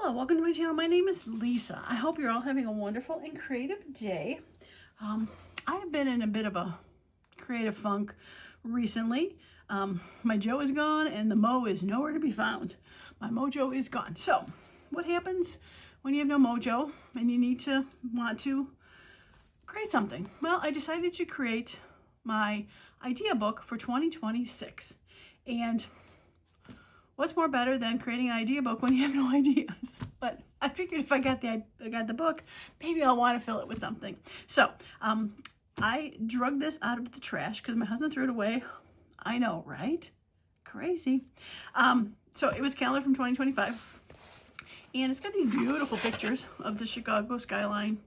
Hello, welcome to my channel. My name is Lisa. I hope you're all having a wonderful and creative day. I have been in a bit of a creative funk recently. My Joe is gone and the Mo is nowhere to be found. My MoJo is gone. So what happens when you have no MoJo and you want to create something? Well, I decided to create my idea book for 2026. And what's more better than creating an idea book when you have no ideas? But I figured if I got the book, maybe I'll want to fill it with something. So I drug this out of the trash because my husband threw it away. I know, right? Crazy. So it was calendar from 2025. And it's got these beautiful pictures of the Chicago skyline.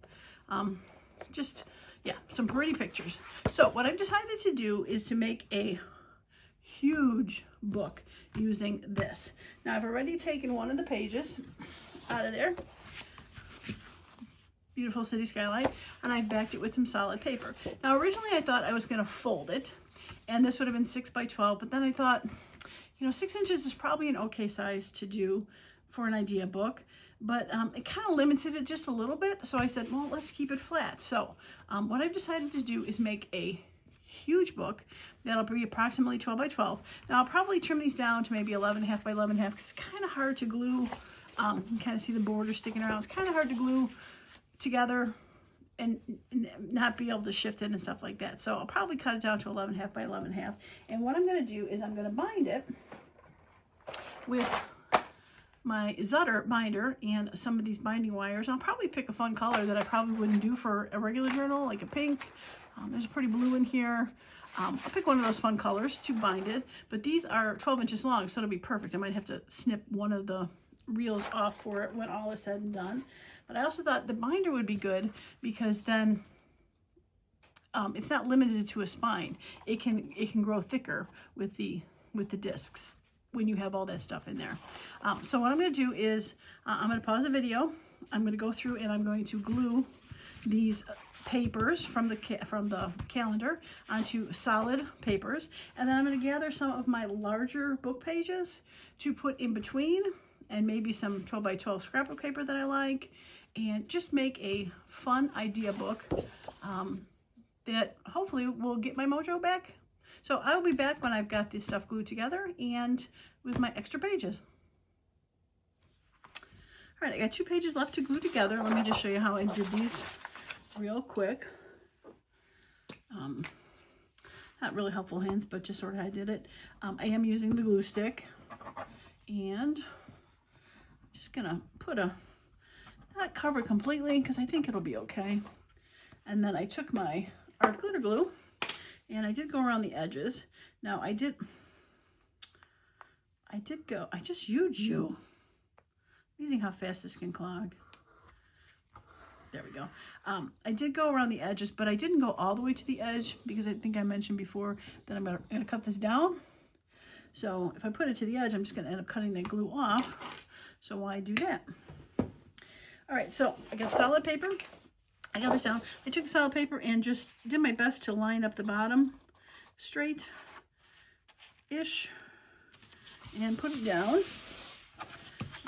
Yeah, some pretty pictures. So what I've decided to do is to make a huge book using this. Now I've already taken one of the pages out of there, beautiful city skyline, and I backed it with some solid paper. Now originally I thought I was going to fold it and this would have been 6 by 12, but then I thought, 6 inches is probably an okay size to do for an idea book, but it kind of limited it just a little bit, so I said, well, let's keep it flat. So what I've decided to do is make a huge book that'll be approximately 12 by 12. Now I'll probably trim these down to maybe 11.5 by 11.5 because it's kind of hard to glue. You can kind of see the border sticking around. It's kind of hard to glue together and not be able to shift it and stuff like that. So I'll probably cut it down to 11.5 by 11.5. And what I'm going to do is I'm going to bind it with my Zutter binder and some of these binding wires. I'll probably pick a fun color that I probably wouldn't do for a regular journal, like a pink. There's a pretty blue in here. I'll pick one of those fun colors to bind it, but these are 12 inches long, so it'll be perfect. I might have to snip one of the reels off for it when all is said and done. But I also thought the binder would be good because then it's not limited to a spine. It can grow thicker with the discs when you have all that stuff in there. So what I'm going to do is I'm going to pause the video. I'm going to go through and I'm going to glue these papers from the calendar onto solid papers, and then I'm going to gather some of my larger book pages to put in between, and maybe some 12 by 12 scrapbook paper that I like, and just make a fun idea book that hopefully will get my MoJo back. So I will be back when I've got this stuff glued together and with my extra pages. All right, I got 2 pages left to glue together. Let me just show you how I did these real quick. Not really helpful hands, but just sort of how I did it. I am using the glue stick, and I'm just gonna put not cover it completely because I think it'll be okay. And then I took my art glitter glue and I did go around the edges. Now I just used you. Amazing how fast this can clog. There we go. I did go around the edges, but I didn't go all the way to the edge because I think I mentioned before that I'm gonna cut this down. So if I put it to the edge, I'm just gonna end up cutting that glue off. So why do that? All right, so I got solid paper. I got this down. I took the solid paper and just did my best to line up the bottom straight-ish and put it down.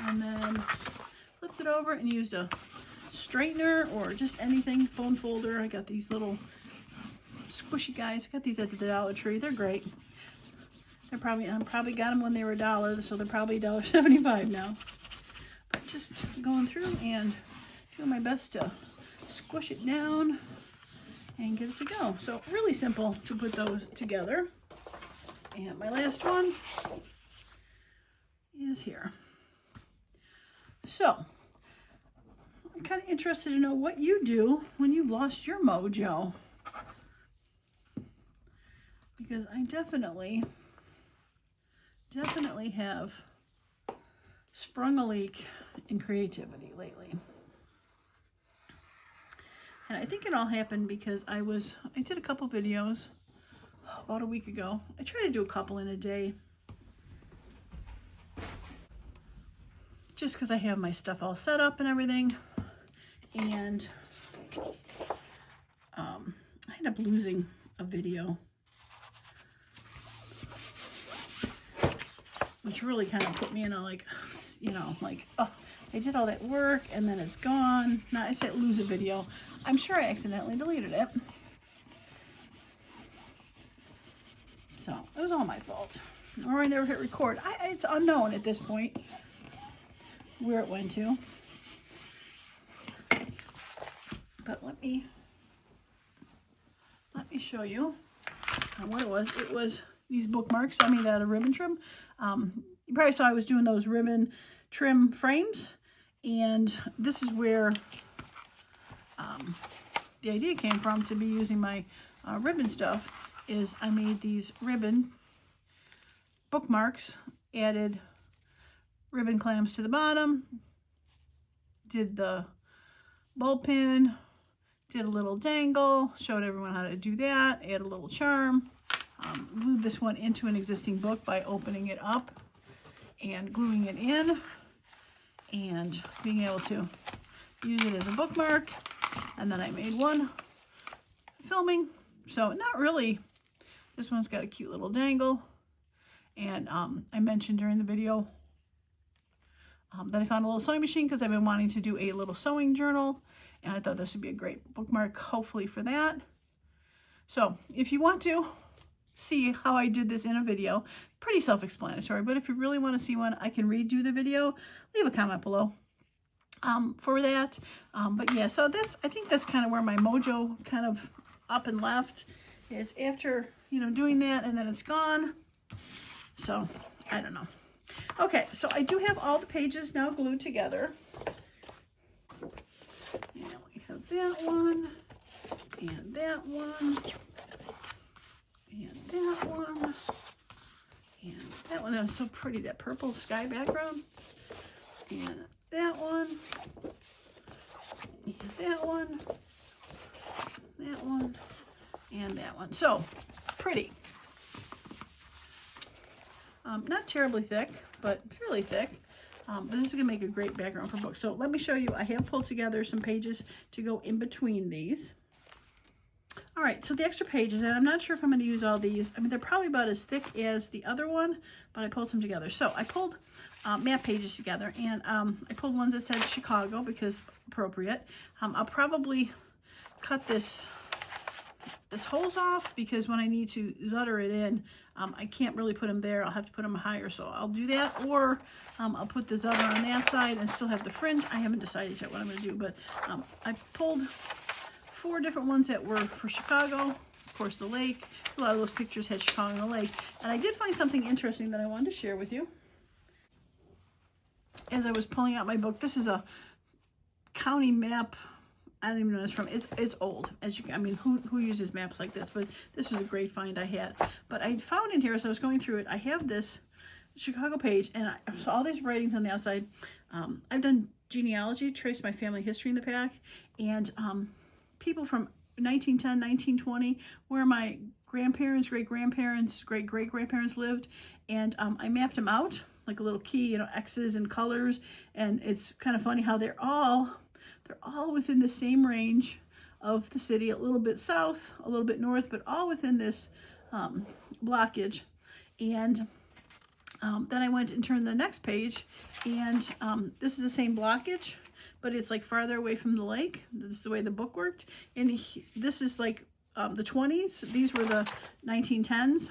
And then flipped it over and used a straightener or just anything, phone folder. I got these little squishy guys. I got these at the Dollar Tree. They're great. I probably got them when they were $1, so they're probably $1.75 now. But just going through and doing my best to squish it down and get it to go. So really simple to put those together. And my last one is here. So I'm kind of interested to know what you do when you've lost your MoJo, because I definitely have sprung a leak in creativity lately. And I think it all happened because I did a couple videos about a week ago. I try to do a couple in a day, just because I have my stuff all set up and everything. And I ended up losing a video. which really kind of put me in a like, you know, like, oh, I did all that work and then it's gone. Now I said lose a video. I'm sure I accidentally deleted it. So it was all my fault. Or I never hit record. It's unknown at this point where it went to. But let me show you what it was. It was these bookmarks I made out of ribbon trim. You probably saw I was doing those ribbon trim frames, and this is where the idea came from to be using my ribbon stuff. Is I made these ribbon bookmarks, added ribbon clamps to the bottom, did the bulb pin, did a little dangle, showed everyone how to do that, add a little charm, glued this one into an existing book by opening it up and gluing it in and being able to use it as a bookmark. And then I made one filming. So not really, this one's got a cute little dangle. And I mentioned during the video that I found a little sewing machine because I've been wanting to do a little sewing journal, and I thought this would be a great bookmark, hopefully, for that. So if you want to see how I did this in a video, pretty self-explanatory, but if you really want to see one, I can redo the video. Leave a comment below for that. But yeah, so I think that's kind of where my MoJo kind of up and left is after, you know, doing that, and then it's gone. So I don't know. Okay, so I do have all the pages now glued together. And we have that one, and that one, and that one, and that one. That was so pretty, that purple sky background. And that one, and that one, that one, and that one. So pretty. Not terribly thick, but fairly thick. But this is going to make a great background for books. So let me show you. I have pulled together some pages to go in between these. All right, so the extra pages, and I'm not sure if I'm going to use all these. I mean, they're probably about as thick as the other one, but I pulled some together. So I pulled map pages together, and I pulled ones that said Chicago because appropriate. I'll probably cut this hose off because when I need to zutter it in, I can't really put them there. I'll have to put them higher, so I'll do that, or I'll put the zutter on that side and still have the fringe. I haven't decided yet what I'm going to do, but I pulled 4 different ones that were for Chicago. Of course, the lake. A lot of those pictures had Chicago and the lake, and I did find something interesting that I wanted to share with you. As I was pulling out my book, this is a county map. I don't even know where it's from. It's old. I mean, who uses maps like this? But this was a great find I had. But I found in here as I was going through it, I have this Chicago page, and I saw all these writings on the outside. I've done genealogy, traced my family history in the back, and people from 1910, 1920, where my grandparents, great-grandparents, great-great-grandparents lived, and I mapped them out like a little key, you know, X's and colors, and it's kind of funny how they're all within the same range of the city, a little bit south, a little bit north, but all within this blockage. And then I went and turned the next page, and this is the same blockage, but it's like farther away from the lake. This is the way the book worked. And this is like the 20s. These were the 1910s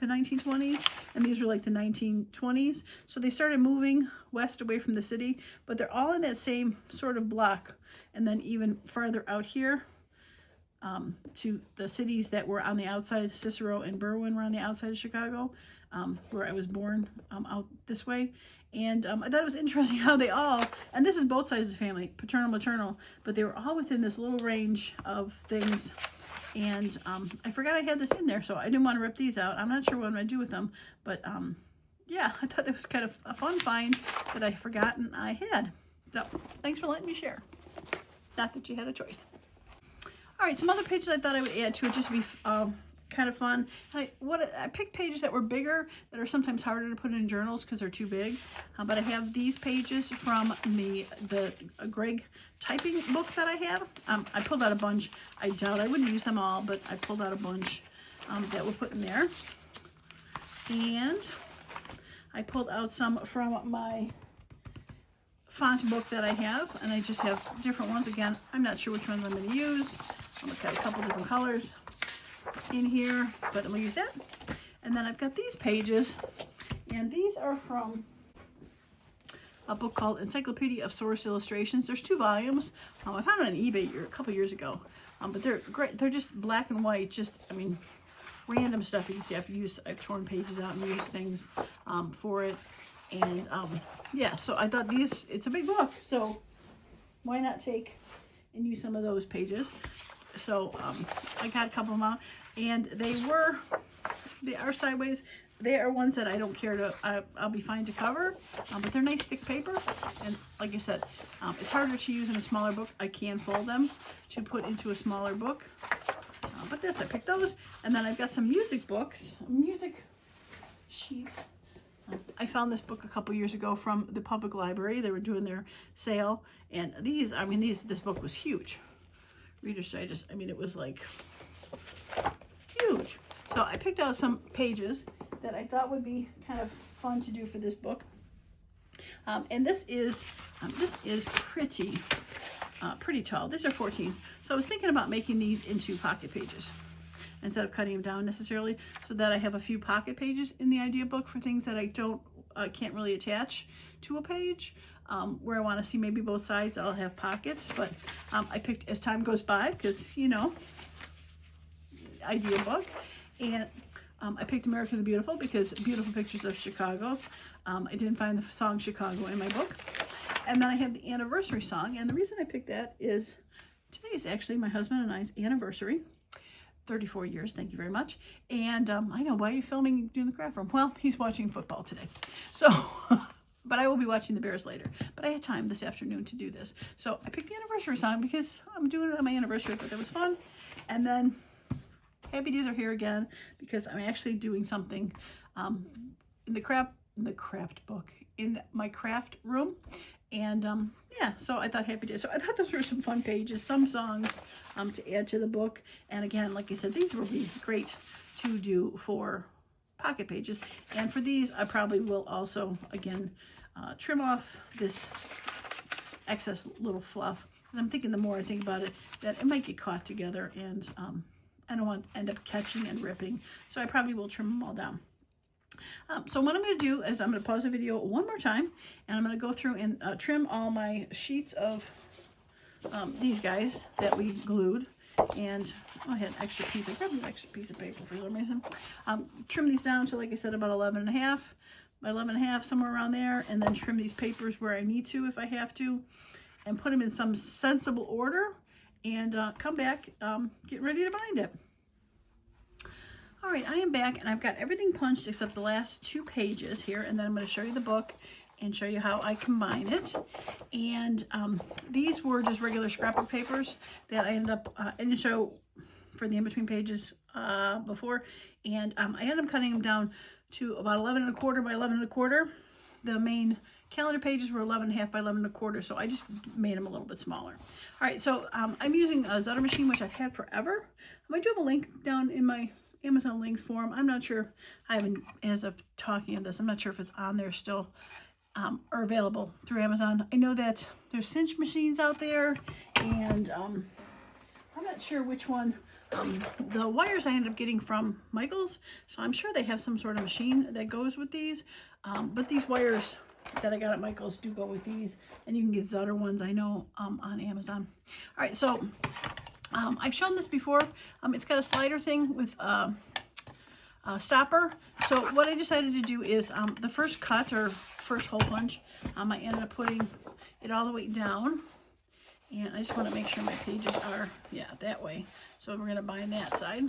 to 1920s, and these were like the 1920s. So they started moving west away from the city, but they're all in that same sort of block. And then even farther out here to the cities that were on the outside, Cicero and Berwyn were on the outside of Chicago, where I was born, out this way. And I thought it was interesting how they all, and this is both sides of the family, paternal, maternal, but they were all within this little range of things. And I forgot I had this in there, so I didn't want to rip these out. I'm not sure what I'm going to do with them, but yeah, I thought it was kind of a fun find that I forgotten I had. So thanks for letting me share. Not that you had a choice. All right, some other pages I thought I would add to it just to be kind of fun. I picked pages that were bigger, that are sometimes harder to put in journals because they're too big. But I have these pages from the Greg typing book that I have. I pulled out a bunch. I doubt I would use them all, but I pulled out a bunch that were put in there. And I pulled out some from my font book that I have, and I just have different ones. Again, I'm not sure which ones I'm going to use. I've got a couple different colors in here, but I'm going to use that. And then I've got these pages, and these are from a book called Encyclopedia of Source Illustrations. There's 2 volumes. I found it on eBay a couple years ago, but they're great. They're just black and white, just, I mean, random stuff. You can see I've torn pages out and used things for it. And yeah, so I thought it's a big book, so why not take and use some of those pages. So I got a couple of them out, and they are sideways. They are ones that I don't care to, I'll be fine to cover, but they're nice thick paper, and like I said, it's harder to use in a smaller book. I can fold them to put into a smaller book, but I picked those. And then I've got some music books, music sheets. I found this book a couple years ago from the public library. They were doing their sale, and this book was huge. Reader's Digest, I mean, it was like huge. So I picked out some pages that I thought would be kind of fun to do for this book. And this is pretty tall. These are 14s. So I was thinking about making these into pocket pages instead of cutting them down necessarily, so that I have a few pocket pages in the idea book for things that I can't really attach to a page, where I want to see maybe both sides. I'll have pockets, but I picked As Time Goes By, because, you know, idea book. And I picked America the Beautiful because beautiful pictures of Chicago. I didn't find the song Chicago in my book. And then I have the anniversary song, and the reason I picked that is today is actually my husband and I's anniversary. 34 years, thank you very much. And I know, why are you filming doing the craft room? Well, he's watching football today. So, but I will be watching the Bears later. But I had time this afternoon to do this. So I picked the anniversary song because I'm doing it on my anniversary, but it was fun. And then Happy Days Are Here again, because I'm actually doing something in my craft room. And yeah, so I thought Happy Days. So I thought those were some fun pages, some songs to add to the book. And again, like I said, these will be great to do for pocket pages. And for these, I probably will also, again, trim off this excess little fluff. And I'm thinking the more I think about it, that it might get caught together, and I don't want to end up catching and ripping. So I probably will trim them all down. So what I'm going to do is I'm going to pause the video one more time, and I'm going to go through and trim all my sheets of these guys that we glued. And I had an extra piece. I grabbed an extra piece of paper for some reason. Trim these down to, like I said, about 11.5 by 11.5, somewhere around there, and then trim these papers where I need to, if I have to, and put them in some sensible order, and come back, get ready to bind it. All right, I am back, and I've got everything punched except the last 2 pages here, and then I'm going to show you the book and show you how I combine it. And these were just regular scrapbook papers that I ended up, I didn't show for the in-between pages before, and I ended up cutting them down to about 11.25 by 11.25. The main calendar pages were 11.5 by 11.25, so I just made them a little bit smaller. All right, so I'm using a Zutter machine, which I've had forever. I do have a link down in my Amazon links for them. I'm not sure, I haven't, as of talking of this, I'm not sure if it's on there still, or available through Amazon. I know that there's cinch machines out there, and I'm not sure which one. The wires I ended up getting from Michael's, so I'm sure they have some sort of machine that goes with these, but these wires that I got at Michael's do go with these, and you can get Zutter ones, I know, on Amazon. All right, so I've shown this before. It's got a slider thing with a stopper. So what I decided to do is the first cut, or first hole punch, I ended up putting it all the way down. And I just want to make sure my pages are, yeah, that way. So we're going to bind that side.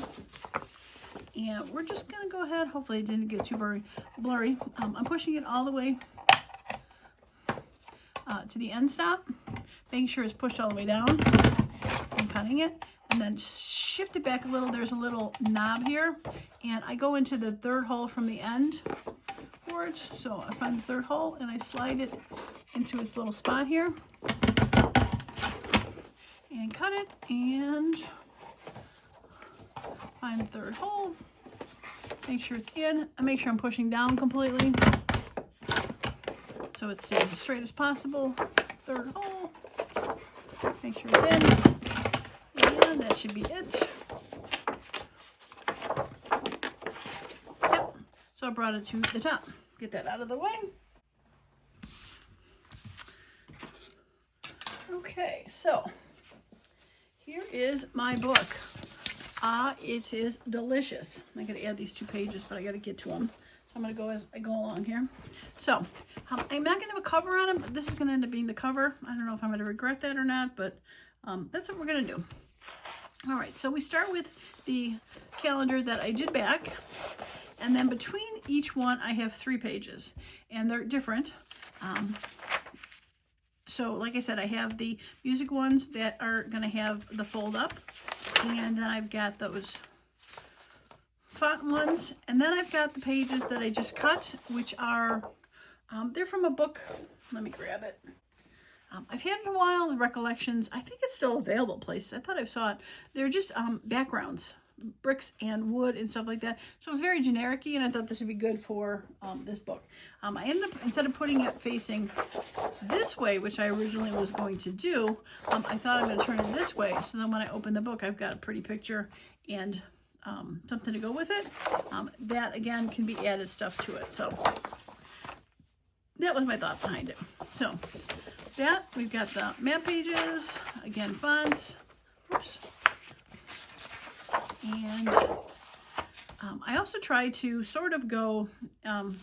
And we're just going to go ahead. Hopefully it didn't get too blurry. I'm pushing it all the way to the end stop, making sure it's pushed all the way down, and cutting it. And then shift it back a little. There's a little knob here. And I go into the 3rd hole from the end board. So I find the 3rd hole, and I slide it into its little spot here. And cut it, and find the 3rd hole, make sure it's in, and make sure I'm pushing down completely, so it stays as straight as possible. Third hole. Make sure it's in. And that should be it. Yep. So I brought it to the top. Get that out of the way. Okay, so here is my book. It is delicious. I gotta add these 2 pages, but I gotta get to them. So I'm gonna go as I go along here. So I'm not gonna have a cover on them. This is gonna end up being the cover. I don't know if I'm gonna regret that or not, but that's what we're gonna do. All right, so we start with the calendar that I did back, and then between each one I have 3 pages, and they're different. So like I said, I have the music ones that are going to have the fold up, and then I've got those font ones, and then I've got the pages that I just cut, which are, they're from a book. Let me grab it. I've had it a while, the Recollections. I think it's still available places. I thought I saw it. They're just backgrounds, bricks and wood and stuff like that. So it's very generic-y, and I thought this would be good for this book. I ended up, instead of putting it facing this way, which I originally was going to do, I thought I'm going to turn it this way. So then when I open the book, I've got a pretty picture and something to go with it. That, again, can be added stuff to it. So that was my thought behind it. So that, we've got the map pages, again, fonts. Oops. And I also try to sort of go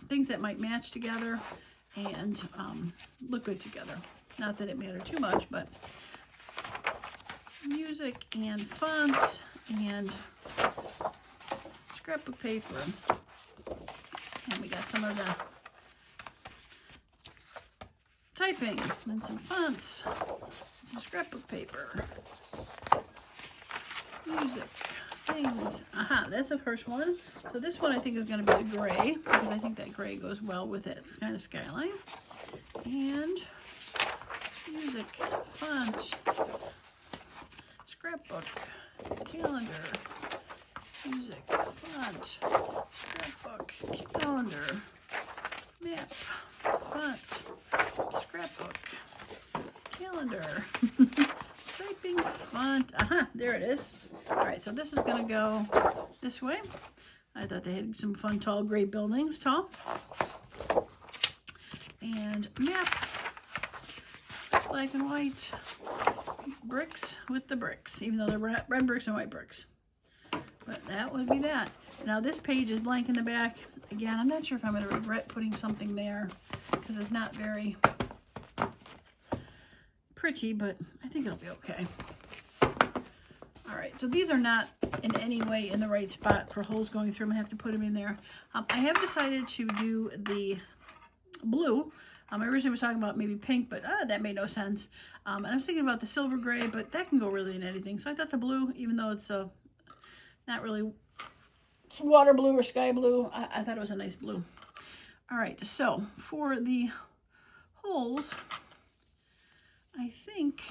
things that might match together and look good together. Not that it mattered too much, but music and fonts and scrapbook paper. And we got some of the typing and some fonts, and some scrapbook paper, music. Things. Aha, that's the first one. So this one I think is going to be the gray, because I think that gray goes well with it. It's kind of skyline. And music, font, scrapbook, calendar, music, font, scrapbook, calendar, map, font, scrapbook, calendar, typing, font. Aha, there it is. All right, so this is going to go this way. I thought they had some fun, tall, gray buildings, tall. And map, black and white, bricks with the bricks, even though they're red bricks and white bricks. But that would be that. Now this page is blank in the back. Again, I'm not sure if I'm going to regret putting something there, because it's not very pretty, but I think it'll be okay. All right, so these are not in any way in the right spot for holes going through them. I have to put them in there. I have decided to do the blue. I originally was talking about maybe pink, but that made no sense. And I was thinking about the silver gray, but that can go really in anything. So I thought the blue, even though it's not really it's water blue or sky blue, I thought it was a nice blue. All right, so for the holes, I think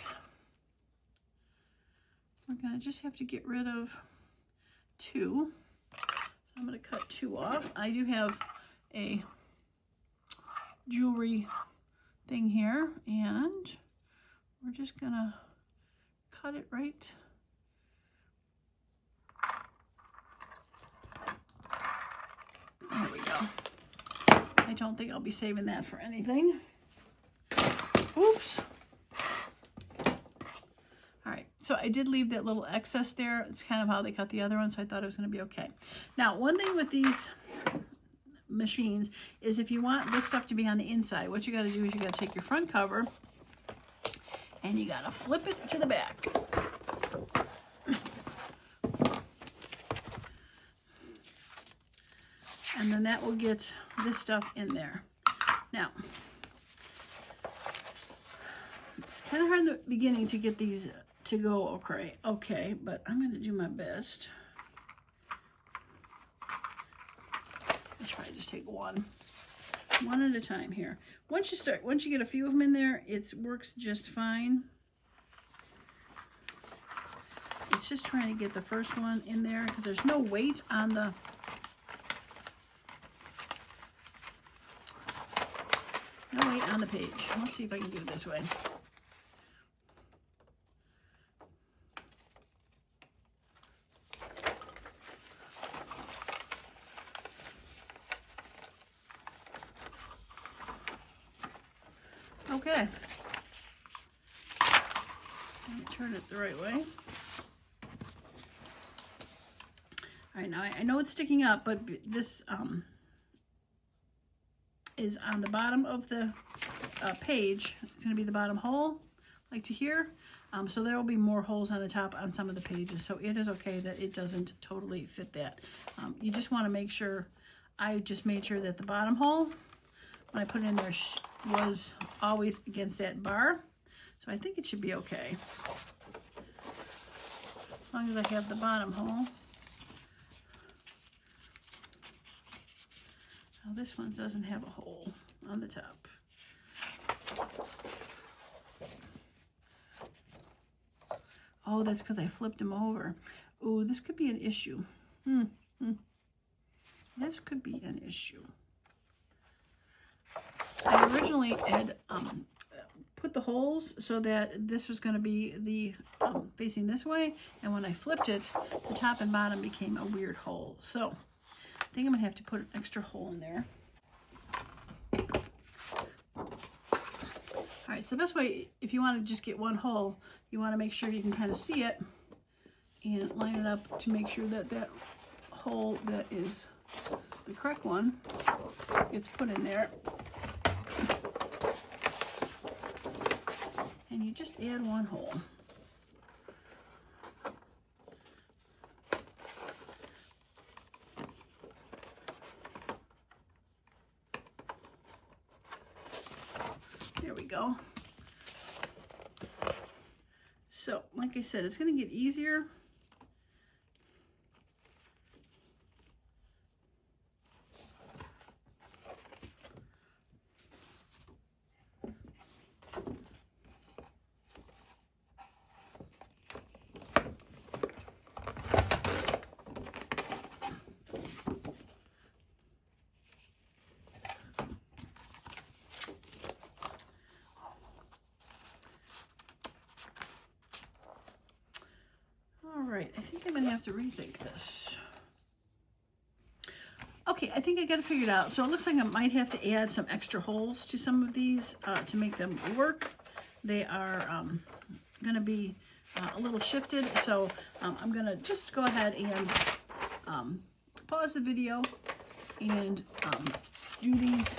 we're going to just have to get rid of 2. So I'm going to cut 2 off. I do have a jewelry thing here, and we're just going to cut it right. There we go. I don't think I'll be saving that for anything. Oops. So I did leave that little excess there. It's kind of how they cut the other one, so I thought it was going to be okay. Now, one thing with these machines is if you want this stuff to be on the inside, what you got to do is you got to take your front cover and you got to flip it to the back. And then that will get this stuff in there. Now, it's kind of hard in the beginning to get these to go okay, but I'm going to do my best. Let's probably just take one at a time here. Once you get a few of them in there, it works just fine. It's just trying to get the first one in there because there's no weight on the No, wait, on the page. Let's see if I can do it this way. Okay. Let me turn it the right way. All right, now I know it's sticking up, but this is on the bottom of the page. It's going to be the bottom hole, like to here. So there will be more holes on the top on some of the pages. So it is okay that it doesn't totally fit that. You just want to make sure, I just made sure that the bottom hole, when I put it in there, was always against that bar. So I think it should be okay. As long as I have the bottom hole. Now this one doesn't have a hole on the top. Oh, that's because I flipped them over. Oh, this could be an issue. This could be an issue. I originally had put the holes so that this was going to be the facing this way, and when I flipped it, the top and bottom became a weird hole. So I think I'm going to have to put an extra hole in there. All right, so the best way, if you want to just get one hole, you want to make sure you can kind of see it and line it up to make sure that that hole that is the correct one gets put in there. And you just add one hole. There we go. So, like I said, it's going to get easier. Right, I think I'm going to have to rethink this. Okay, I think I got it figured out. So it looks like I might have to add some extra holes to some of these to make them work. They are going to be a little shifted, so I'm going to just go ahead and pause the video and do these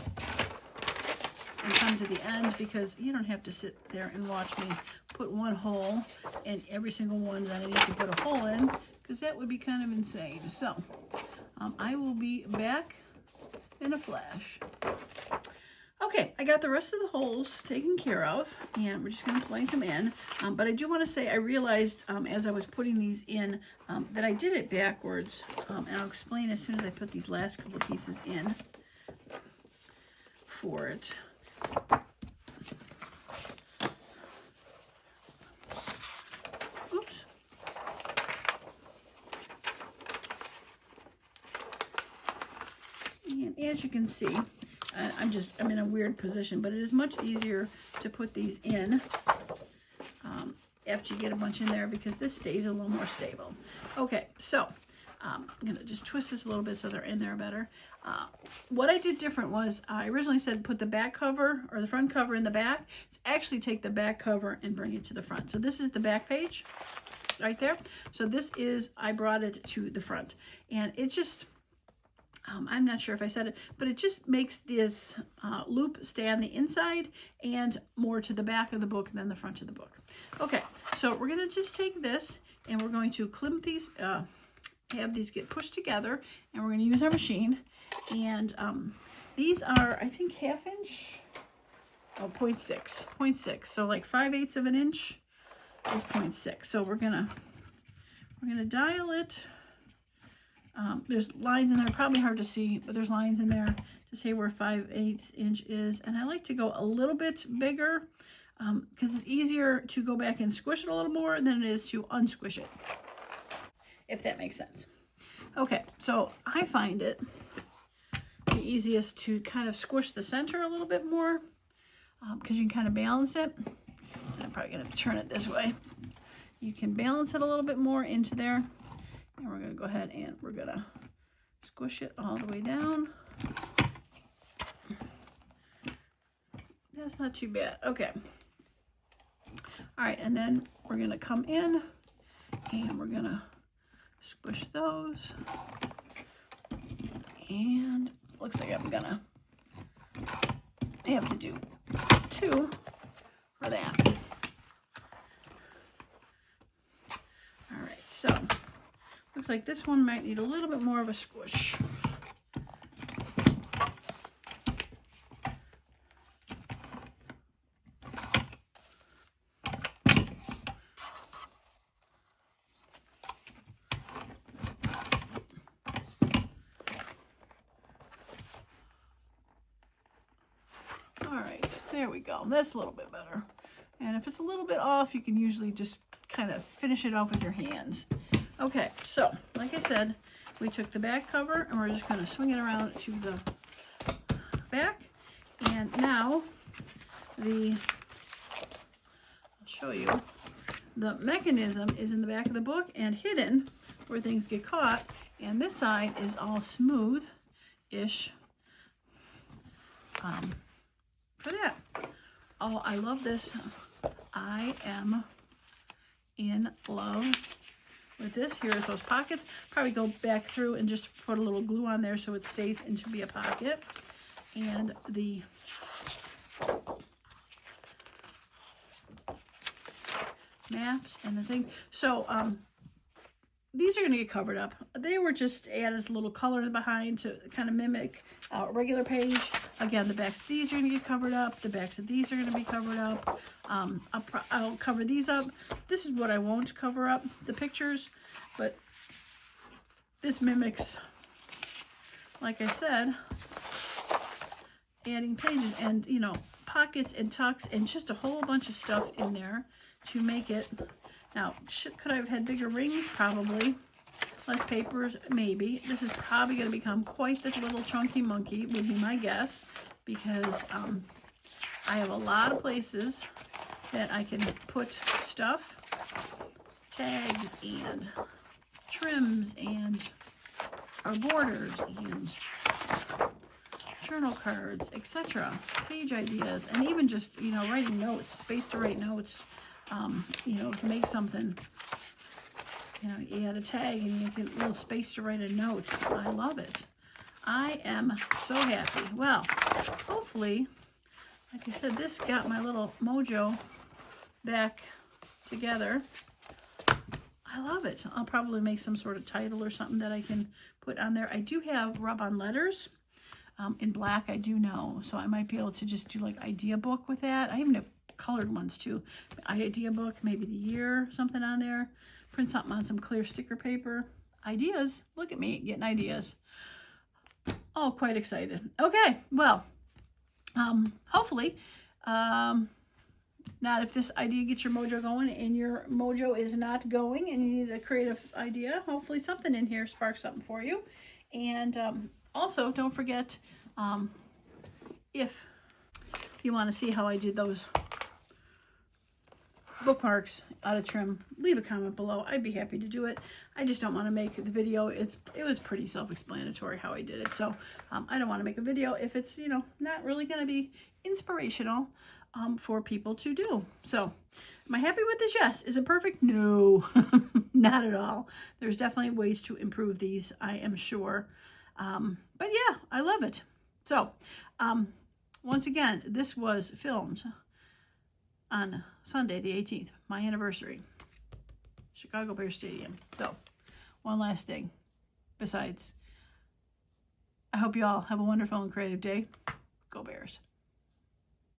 and come to the end, because you don't have to sit there and watch me put one hole in every single one that I need to put a hole in, because that would be kind of insane. So I will be back in a flash. Okay, I got the rest of the holes taken care of, and we're just going to plank them in. But I do want to say, I realized as I was putting these in that I did it backwards, and I'll explain as soon as I put these last couple pieces in for it. Oops. And as you can see, I'm in a weird position, but it is much easier to put these in after you get a bunch in there, because this stays a little more stable. Okay, so I'm going to just twist this a little bit so they're in there better. What I did different was, I originally said put the back cover or the front cover in the back. It's actually take the back cover and bring it to the front. So this is the back page right there. So this is, I brought it to the front, and it just, I'm not sure if I said it, but it just makes this loop stay on the inside and more to the back of the book than the front of the book. Okay, so we're going to just take this and we're going to clip these, have these get pushed together, and we're going to use our machine. And these are, I think, 1/2 inch, oh, 0.6, so like 5/8 of an inch is 0.6. So we're gonna dial it. There's lines in there, probably hard to see, but there's lines in there to say where 5/8 inch is. And I like to go a little bit bigger because it's easier to go back and squish it a little more than it is to unsquish it, if that makes sense. Okay, so I find it the easiest to kind of squish the center a little bit more because you can kind of balance it. I'm probably going to turn it this way. You can balance it a little bit more into there. And we're going to go ahead and we're going to squish it all the way down. That's not too bad. Okay. All right, and then we're going to come in and we're going to squish those. And looks like I'm going to have to do 2 for that. All right, so looks like this one might need a little bit more of a squish. There we go. That's a little bit better. And if it's a little bit off, you can usually just kind of finish it off with your hands. Okay, so like I said, we took the back cover and we're just going to swing it around to the back. And now I'll show you, the mechanism is in the back of the book and hidden where things get caught. And this side is all smooth-ish. For that. Oh, I love this. I am in love with this. Here's those pockets. Probably go back through and just put a little glue on there so it stays in to be a pocket. And the maps and the thing. So these are going to get covered up. They were just added a little color behind to kind of mimic a regular page. Again, the backs of these are going to get covered up. The backs of these are going to be covered up. I'll cover these up. This is what I won't cover up, the pictures. But this mimics, like I said, adding pages and, you know, pockets and tucks and just a whole bunch of stuff in there to make it. Now, could I have had bigger rings? Probably. Less papers? Maybe. This is probably going to become quite the little chunky monkey, would be my guess, because I have a lot of places that I can put stuff, tags and trims and our borders and journal cards, etc., page ideas, and even just, you know, writing notes, space to write notes. You know, to make something, you know, you add a tag and you get a little space to write a note. I love it. I am so happy. Well, hopefully, like I said, this got my little MoJo back together. I love it. I'll probably make some sort of title or something that I can put on there. I do have rub-on letters in black, I do know, so I might be able to just do like idea book with that. I even have colored ones too. Idea book, maybe the year, something on there. Print something on some clear sticker paper. Ideas. Look at me getting ideas. Oh, quite excited. Okay, well, hopefully, not if this idea gets your MoJo going and your MoJo is not going and you need a creative idea, hopefully something in here sparks something for you. And also, don't forget, if you want to see how I did those bookmarks out of trim, leave a comment below. I'd be happy to do it. I just don't want to make the video. It was pretty self-explanatory how I did it. So I don't want to make a video if it's, you know, not really going to be inspirational for people to do. So am I happy with this? Yes. Is it perfect? No, not at all. There's definitely ways to improve these, I am sure. But yeah, I love it. So once again, this was filmed on Sunday the 18th, my anniversary, Chicago Bears Stadium. So one last thing besides, I hope you all have a wonderful and creative day. Go Bears.